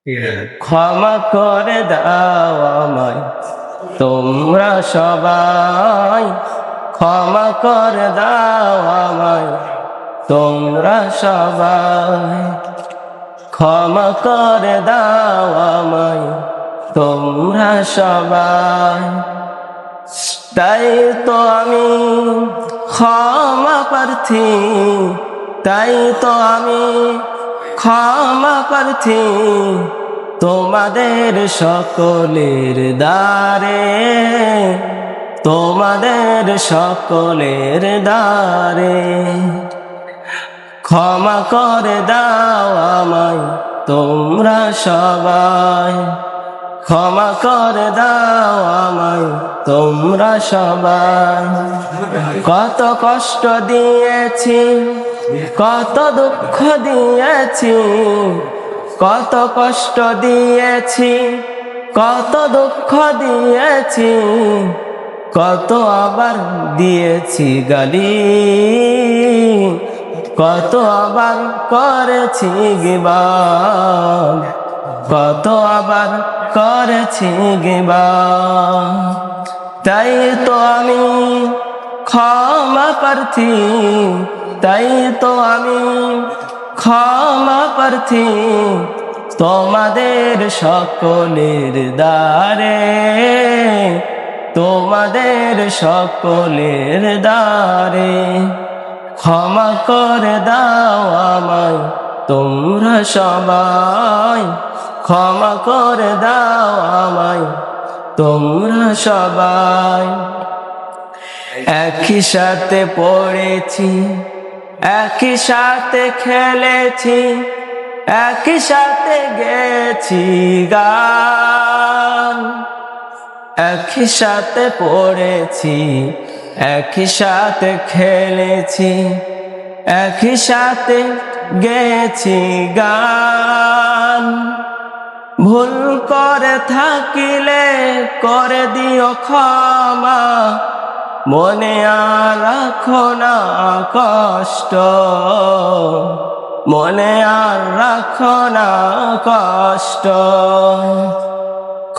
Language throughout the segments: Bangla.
ক্ষমা করে দাও আমায় তোমরা সবাই, ক্ষমা করে দাও আমায় তোমরা সবাই, ক্ষমা করে দাও আমায় তোমরা সবাই। তাই তো আমি ক্ষমা প্রার্থী, তাই তো আমি ক্ষমা প্রার্থী তোমাদের সকলের দ্বারে, তোমাদের সকলের দ্বারে। ক্ষমা করে দাও আমায় তোমরা সবাই, ক্ষমা করে দাও আমায় তোমরা সবাই। কত কষ্ট দিয়েছি, কত দুঃখ দিয়েছি, কত কষ্ট দিয়েছি, কত দুঃখ দিয়েছি, কত আবার দিয়েছি গালি, কত আবার করেছি গিবত, কত আবার করেছি গিবত। তাই তো আমি ক্ষমা প্রার্থী, তাই তো আমি ক্ষমা প্রার্থী তোমাদের সকলের দ্বারে, তোমাদের সকলের দ্বারে। ক্ষমা করে দাও আমায় তোমরা সবাই, ক্ষমা করে দাও আমায় তোমরা সবাই। একই সাথে পড়েছি, একই সাথে খেলেছি, একই সাথে গেছি গান, একই সাথে পড়েছি, একই সাথে খেলেছি, একই সাথে গেছি গান। ভুল করে থাকিলে করে দিও ক্ষমা, মনে আর রাখো না কষ্ট, মনে আর রাখো না কষ্ট।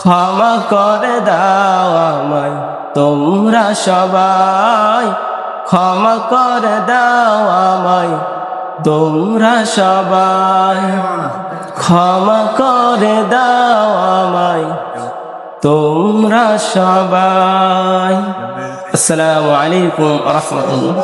ক্ষমা করে দাও আমায় তোমরা সবাই, ক্ষমা করে দাও আমায় তোমরা সবাই, ক্ষমা করে দাও আমায় তোমরা সবাই। আসসালামু আলাইকুম ওয়া রাহমাতুল্লাহ।